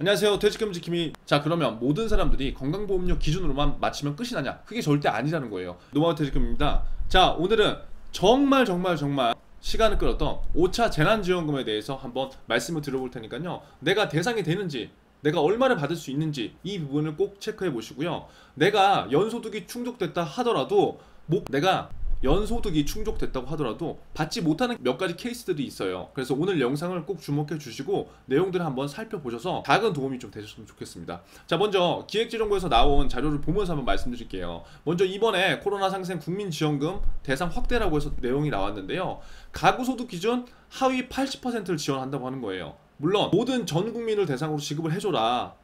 안녕하세요. 퇴직금지킴이. 자, 그러면 모든 사람들이 건강보험료 기준으로만 맞추면 끝이 나냐? 그게 절대 아니라는 거예요. 노마우 퇴직금입니다. 자, 오늘은 정말 시간을 끌었던 5차 재난지원금에 대해서 한번 말씀을 드려볼 테니까요, 내가 대상이 되는지, 내가 얼마를 받을 수 있는지 이 부분을 꼭 체크해 보시고요. 내가 연소득이 충족됐다 하더라도 내가 연소득이 충족됐다고 하더라도 받지 못하는 몇 가지 케이스들이 있어요. 그래서 오늘 영상을 꼭 주목해 주시고 내용들을 한번 살펴보셔서 작은 도움이 좀 되셨으면 좋겠습니다. 자, 먼저 기획재정부에서 나온 자료를 보면서 한번 말씀드릴게요. 먼저 이번에 코로나 상생 국민지원금 대상 확대라고 해서 내용이 나왔는데요, 가구소득 기준 하위 80%를 지원한다고 하는 거예요. 물론 모든 전 국민을 대상으로 지급을 해줘라,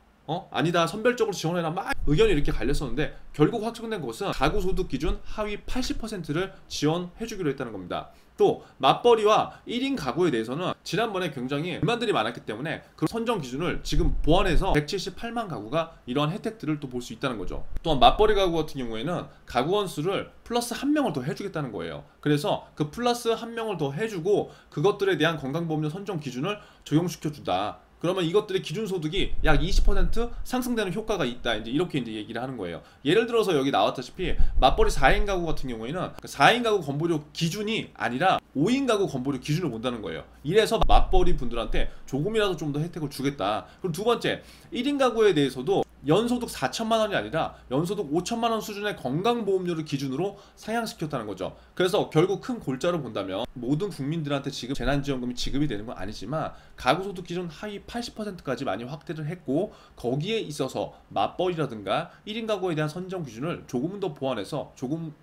아니다, 선별적으로 지원해라, 막 의견이 이렇게 갈렸었는데, 결국 확정된 것은 가구소득 기준 하위 80%를 지원해주기로 했다는 겁니다. 또 맞벌이와 1인 가구에 대해서는 지난번에 굉장히 불만들이 많았기 때문에 그 선정 기준을 지금 보완해서 178만 가구가 이러한 혜택들을 또 볼 수 있다는 거죠. 또한 맞벌이 가구 같은 경우에는 가구원 수를 플러스 1명을 더 해주겠다는 거예요. 그래서 그 플러스 1명을 더 해주고 그것들에 대한 건강보험료 선정 기준을 적용시켜준다. 그러면 이것들의 기준소득이 약 20% 상승되는 효과가 있다, 이렇게 얘기를 하는 거예요. 예를 들어서 여기 나왔다시피 맞벌이 4인 가구 같은 경우에는 4인 가구 건보료 기준이 아니라 5인 가구 건보료 기준을 본다는 거예요. 이래서 맞벌이 분들한테 조금이라도 좀 더 혜택을 주겠다. 그리고 두 번째, 1인 가구에 대해서도 연소득 4천만 원이 아니라 연소득 5천만 원 수준의 건강보험료를 기준으로 상향시켰다는 거죠. 그래서 결국 큰 골자로 본다면 모든 국민들한테 지금 재난지원금이 지급이 되는 건 아니지만 가구소득 기준 하위 80%까지 많이 확대를 했고, 거기에 있어서 맞벌이라든가 1인 가구에 대한 선정 기준을 조금 더 보완해서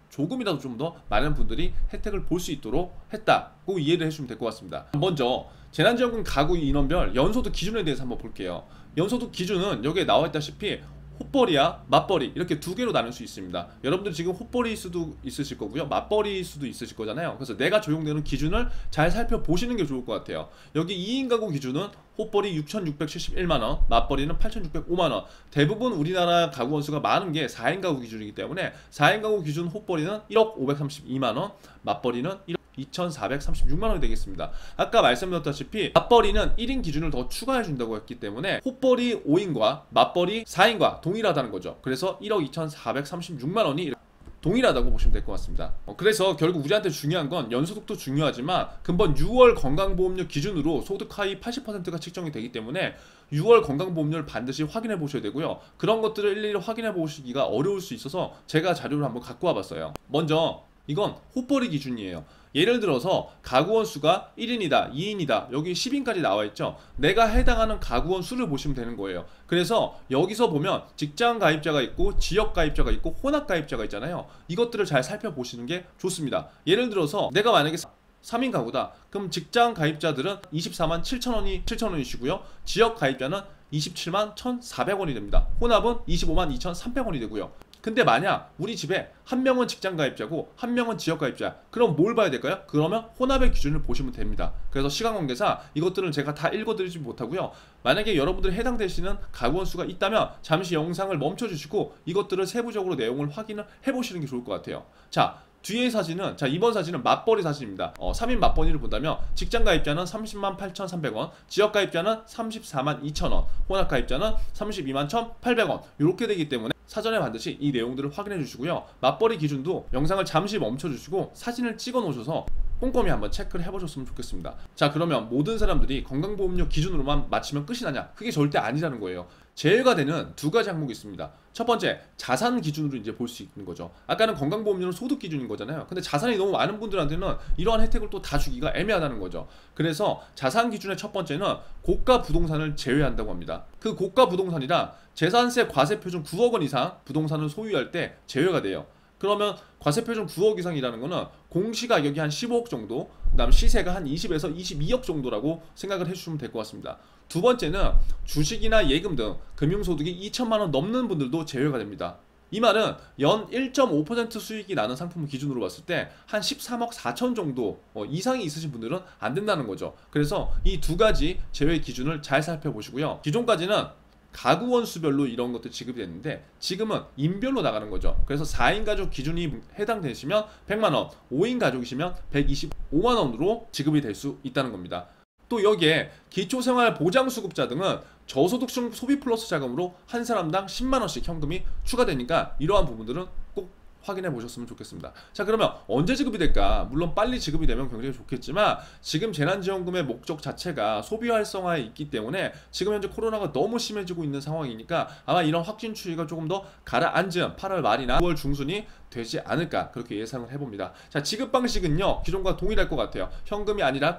조금이라도 좀 더 많은 분들이 혜택을 볼 수 있도록 했다고 이해를 해주시면 될 것 같습니다. 먼저 재난지원금 가구 인원별 연소득 기준에 대해서 한번 볼게요. 연소득 기준은 여기에 나와 있다시피 헛벌이야 맞벌이 이렇게 두 개로 나눌 수 있습니다. 여러분들 지금 헛벌이일 수도 있으실 거고요, 맞벌이일 수도 있으실 거잖아요. 그래서 내가 적용되는 기준을 잘 살펴보시는 게 좋을 것 같아요. 여기 2인 가구 기준은 헛벌이 6,671만원, 맞벌이는 8,605만원. 대부분 우리나라 가구 원수가 많은 게 4인 가구 기준이기 때문에 4인 가구 기준 헛벌이는 1억 532만원, 맞벌이는 1억 2,436만원이 되겠습니다. 아까 말씀드렸다시피 맞벌이는 1인 기준을 더 추가해준다고 했기 때문에 헛벌이 5인과 맞벌이 4인과 동일하다는 거죠. 그래서 1억 2,436만원이 동일하다고 보시면 될 것 같습니다. 그래서 결국 우리한테 중요한 건 연소득도 중요하지만 금번 6월 건강보험료 기준으로 소득 하위 80%가 책정이 되기 때문에 6월 건강보험료를 반드시 확인해 보셔야 되고요. 그런 것들을 일일이 확인해 보시기가 어려울 수 있어서 제가 자료를 한번 갖고 와봤어요. 먼저 이건 헛벌이 기준이에요. 예를 들어서 가구원 수가 1인이다, 2인이다, 여기 10인까지 나와 있죠. 내가 해당하는 가구원 수를 보시면 되는 거예요. 그래서 여기서 보면 직장 가입자가 있고 지역 가입자가 있고 혼합 가입자가 있잖아요. 이것들을 잘 살펴보시는 게 좋습니다. 예를 들어서 내가 만약에 3인 가구다. 그럼 직장 가입자들은 24만 7천원이시고요. 지역 가입자는 27만 1,400원이 됩니다. 혼합은 25만 2,300원이 되고요. 근데 만약 우리 집에 한 명은 직장 가입자고 한 명은 지역 가입자, 그럼 뭘 봐야 될까요? 그러면 혼합의 기준을 보시면 됩니다. 그래서 시간 관계상 이것들은 제가 다 읽어드리지 못하고요. 만약에 여러분들이 해당되시는 가구원 수가 있다면 잠시 영상을 멈춰주시고 이것들을 세부적으로 내용을 확인을 해보시는 게 좋을 것 같아요. 자, 뒤에 사진은, 이번 사진은 맞벌이 사진입니다. 3인 맞벌이를 본다면 직장 가입자는 30만 8,300원, 지역 가입자는 34만 2천원, 혼합 가입자는 32만 1,800원 이렇게 되기 때문에 사전에 반드시 이 내용들을 확인해 주시고요. 맞벌이 기준도 영상을 잠시 멈춰 주시고 사진을 찍어 놓으셔서 꼼꼼히 한번 체크를 해보셨으면 좋겠습니다. 자, 그러면 모든 사람들이 건강보험료 기준으로만 맞추면 끝이 나냐? 그게 절대 아니라는 거예요. 제외가 되는 두 가지 항목이 있습니다. 첫 번째, 자산 기준으로 이제 볼 수 있는 거죠. 아까는 건강보험료는 소득 기준인 거잖아요. 근데 자산이 너무 많은 분들한테는 이러한 혜택을 또 다 주기가 애매하다는 거죠. 그래서 자산 기준의 첫 번째는 고가 부동산을 제외한다고 합니다. 그 고가 부동산이라 재산세 과세 표준 9억 원 이상 부동산을 소유할 때 제외가 돼요. 그러면 과세 표준 9억 이상이라는 거는 공시가격이 한 15억 정도, 그다음 시세가 한 20에서 22억 정도라고 생각을 해주시면 될 것 같습니다. 두 번째는 주식이나 예금 등 금융소득이 2천만 원 넘는 분들도 제외가 됩니다. 이 말은 연 1.5% 수익이 나는 상품을 기준으로 봤을 때 한 13억 4천 정도 이상이 있으신 분들은 안 된다는 거죠. 그래서 이 두 가지 제외 기준을 잘 살펴보시고요. 기존까지는 가구원 수별로 이런 것도 지급이 됐는데 지금은 인별로 나가는 거죠. 그래서 4인 가족 기준이 해당되시면 100만원, 5인 가족이시면 125만원으로 지급이 될 수 있다는 겁니다. 또 여기에 기초생활보장수급자 등은 저소득층 소비 플러스 자금으로 한 사람당 10만 원씩 현금이 추가되니까 이러한 부분들은 꼭 확인해 보셨으면 좋겠습니다. 자, 그러면 언제 지급이 될까? 물론 빨리 지급이 되면 굉장히 좋겠지만 지금 재난지원금의 목적 자체가 소비 활성화에 있기 때문에 지금 현재 코로나가 너무 심해지고 있는 상황이니까 아마 이런 확진 추이가 조금 더 가라앉은 8월 말이나 9월 중순이 되지 않을까 그렇게 예상을 해봅니다. 자, 지급 방식은요 기존과 동일할 것 같아요. 현금이 아니라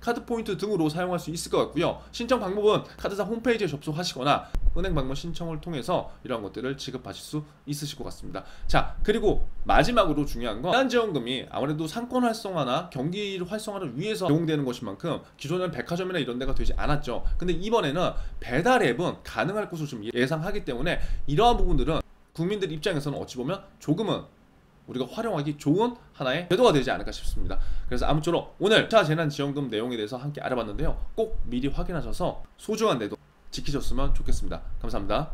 카드 포인트 등으로 사용할 수 있을 것 같고요. 신청 방법은 카드사 홈페이지에 접속하시거나 은행 방문 신청을 통해서 이런 것들을 지급하실 수 있으실 것 같습니다. 자, 그리고 마지막으로 중요한 건 재난지원금이 아무래도 상권 활성화나 경기 활성화를 위해서 제공되는 것인 만큼 기존에는 백화점이나 이런 데가 되지 않았죠. 근데 이번에는 배달 앱은 가능할 것으로 좀 예상하기 때문에 이러한 부분들은 국민들 입장에서는 어찌 보면 조금은 우리가 활용하기 좋은 하나의 제도가 되지 않을까 싶습니다. 그래서 아무쪼록 오늘 5차 재난지원금 내용에 대해서 함께 알아봤는데요. 꼭 미리 확인하셔서 소중한 내도 지키셨으면 좋겠습니다. 감사합니다.